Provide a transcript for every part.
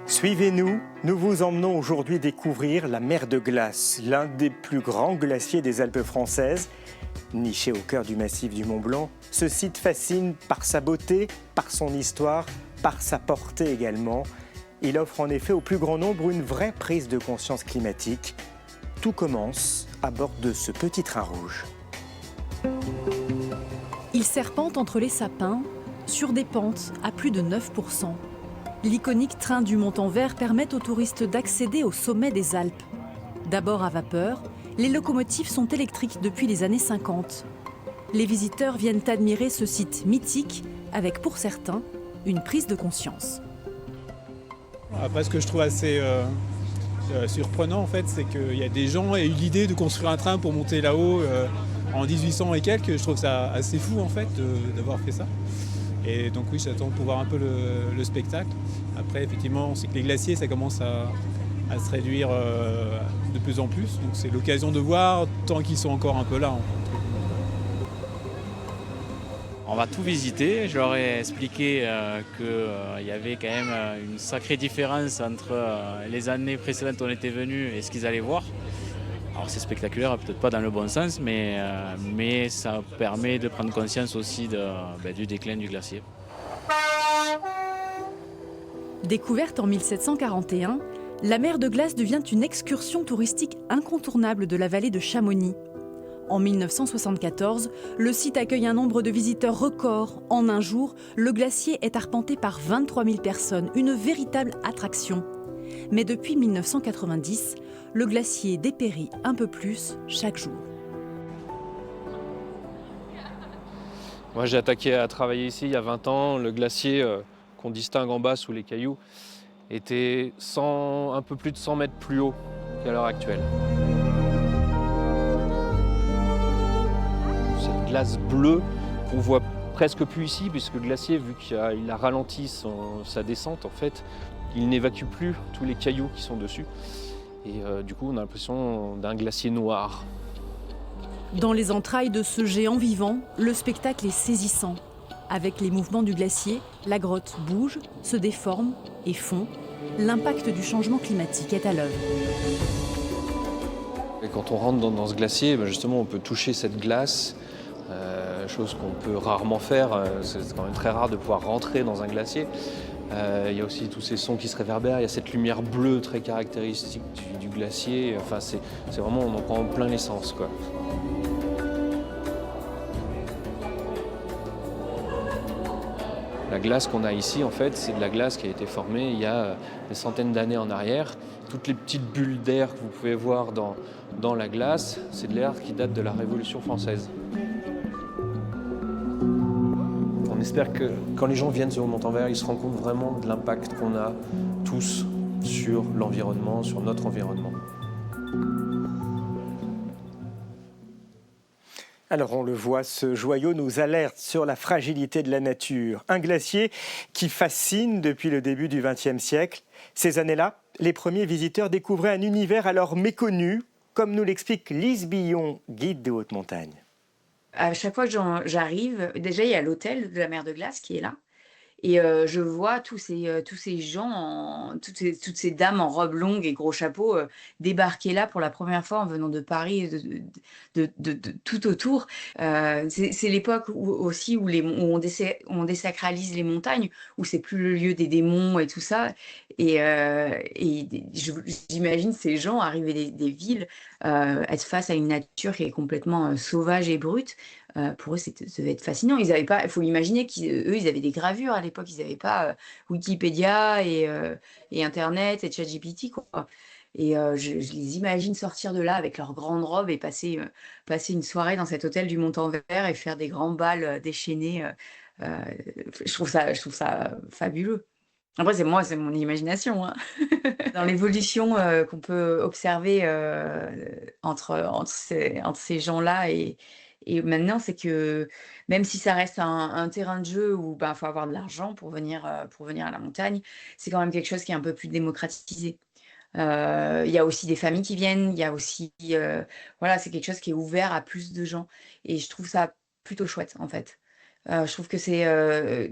Suivez-nous, nous vous emmenons aujourd'hui découvrir la mer de glace, l'un des plus grands glaciers des Alpes françaises. Niché au cœur du massif du Mont Blanc, ce site fascine par sa beauté, par son histoire, par sa portée également. Il offre en effet au plus grand nombre une vraie prise de conscience climatique. Tout commence à bord de ce petit train rouge. Il serpente entre les sapins, sur des pentes à plus de 9%. L'iconique train du Montanvert permet aux touristes d'accéder au sommet des Alpes. D'abord à vapeur, les locomotives sont électriques depuis les années 50. Les visiteurs viennent admirer ce site mythique avec, pour certains, une prise de conscience. Après, ce que je trouve assez surprenant, en fait, c'est qu'il y a des gens qui ont eu l'idée de construire un train pour monter là-haut en 1800 et quelques. Je trouve ça assez fou, en fait, d'avoir fait ça. Et donc oui, j'attends pour voir un peu le spectacle. Après, effectivement, on sait que les glaciers, ça commence à se réduire de plus en plus. Donc c'est l'occasion de voir tant qu'ils sont encore un peu là. On va tout visiter. Je leur ai expliqué qu'il y avait quand même une sacrée différence entre les années précédentes où on était venus et ce qu'ils allaient voir. Alors c'est spectaculaire, peut-être pas dans le bon sens, mais ça permet de prendre conscience aussi du déclin du glacier. Découverte en 1741, la mer de glace devient une excursion touristique incontournable de la vallée de Chamonix. En 1974, le site accueille un nombre de visiteurs record. En un jour, le glacier est arpenté par 23 000 personnes, une véritable attraction. Mais depuis 1990, le glacier dépérit un peu plus chaque jour. Moi, j'ai attaqué à travailler ici il y a 20 ans. Le glacier qu'on distingue en bas sous les cailloux était un peu plus de 100 mètres plus haut qu'à l'heure actuelle. Cette glace bleue qu'on voit presque plus ici, puisque le glacier, vu qu'il a ralenti sa descente, en fait, il n'évacue plus tous les cailloux qui sont dessus. Et du coup, on a l'impression d'un glacier noir. Dans les entrailles de ce géant vivant, le spectacle est saisissant. Avec les mouvements du glacier, la grotte bouge, se déforme et fond. L'impact du changement climatique est à l'œuvre. Et quand on rentre dans ce glacier, justement, on peut toucher cette glace, chose qu'on peut rarement faire. C'est quand même très rare de pouvoir rentrer dans un glacier. Il y a aussi tous ces sons qui se réverbèrent, il y a cette lumière bleue très caractéristique du glacier. Enfin, c'est vraiment, on en prend plein l'essence, quoi. La glace qu'on a ici, en fait, c'est de la glace qui a été formée il y a des centaines d'années en arrière. Toutes les petites bulles d'air que vous pouvez voir dans la glace, c'est de l'air qui date de la Révolution française. On espère que quand les gens viennent sur le Montanvert, ils se rendent compte vraiment de l'impact qu'on a tous sur l'environnement, sur notre environnement. Alors on le voit, ce joyau nous alerte sur la fragilité de la nature. Un glacier qui fascine depuis le début du XXe siècle. Ces années-là, les premiers visiteurs découvraient un univers alors méconnu, comme nous l'explique Lise Billon, guide de haute montagne. À chaque fois que j'arrive, déjà il y a l'hôtel de la mer de glace qui est là. Et je vois tous ces gens, toutes ces dames en robe longue et gros chapeaux débarquer là pour la première fois en venant de Paris, de tout autour. C'est l'époque aussi où on désacralise les montagnes, où c'est plus le lieu des démons et tout ça. Et j'imagine ces gens arriver des villes, être face à une nature qui est complètement sauvage et brute. Pour eux, ça devait être fascinant. Ils avaient pas, il faut imaginer qu'eux, ils avaient des gravures à l'époque. Ils n'avaient pas Wikipédia et Internet et ChatGPT, quoi. Et je les imagine sortir de là avec leurs grandes robes et passer une soirée dans cet hôtel du Montanvert et faire des grands bals déchaînés. Je trouve ça fabuleux. Après, c'est mon imagination, hein. Dans l'évolution qu'on peut observer entre ces gens-là et maintenant, c'est que même si ça reste un terrain de jeu où il faut avoir de l'argent pour venir à la montagne, c'est quand même quelque chose qui est un peu plus démocratisé. Il y a aussi des familles qui viennent, il y a aussi, voilà, c'est quelque chose qui est ouvert à plus de gens. Et je trouve ça plutôt chouette, en fait. Je trouve que je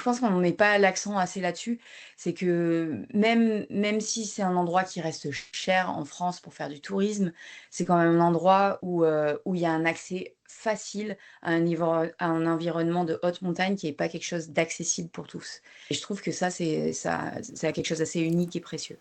pense qu'on ne met pas l'accent assez là-dessus. C'est que même si c'est un endroit qui reste cher en France pour faire du tourisme, c'est quand même un endroit où il y a un accès facile à un environnement de haute montagne qui est pas quelque chose d'accessible pour tous. Et je trouve que ça a quelque chose d'assez unique et précieux.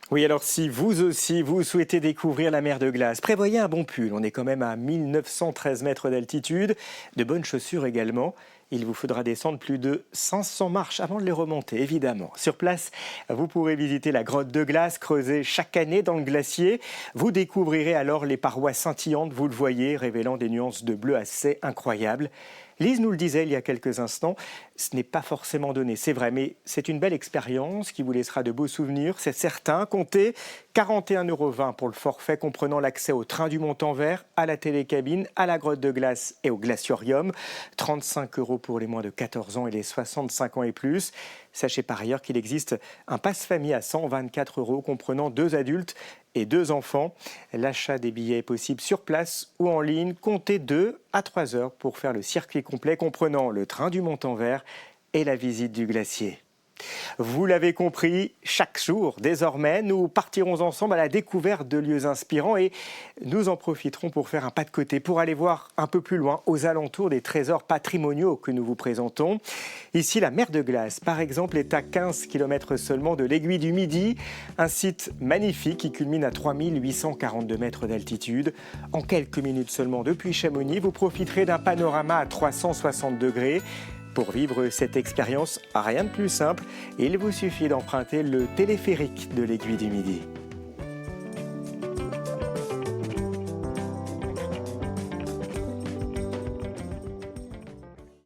Oui, alors si vous aussi, vous souhaitez découvrir la mer de glace, prévoyez un bon pull. On est quand même à 1913 mètres d'altitude. De bonnes chaussures également. Il vous faudra descendre plus de 500 marches avant de les remonter, évidemment. Sur place, vous pourrez visiter la grotte de glace creusée chaque année dans le glacier. Vous découvrirez alors les parois scintillantes, vous le voyez, révélant des nuances de bleu assez incroyables. Lise nous le disait il y a quelques instants, ce n'est pas forcément donné, c'est vrai, mais c'est une belle expérience qui vous laissera de beaux souvenirs, c'est certain. Comptez 41,20 € pour le forfait comprenant l'accès au train du Montanvert, à la télécabine, à la grotte de glace et au glaciorium. 35 € pour les moins de 14 ans et les 65 ans et plus. Sachez par ailleurs qu'il existe un passe-famille à 124 € comprenant 2 adultes et 2 enfants. L'achat des billets est possible sur place ou en ligne. Comptez 2 à 3 heures pour faire le circuit complet comprenant le train du Montanvert et la visite du glacier. Vous l'avez compris, chaque jour, désormais, nous partirons ensemble à la découverte de lieux inspirants et nous en profiterons pour faire un pas de côté, pour aller voir un peu plus loin, aux alentours des trésors patrimoniaux que nous vous présentons. Ici, la mer de glace, par exemple, est à 15 km seulement de l'Aiguille du Midi, un site magnifique qui culmine à 3842 mètres d'altitude. En quelques minutes seulement depuis Chamonix, vous profiterez d'un panorama à 360 degrés. Pour vivre cette expérience, rien de plus simple, il vous suffit d'emprunter le téléphérique de l'Aiguille du Midi.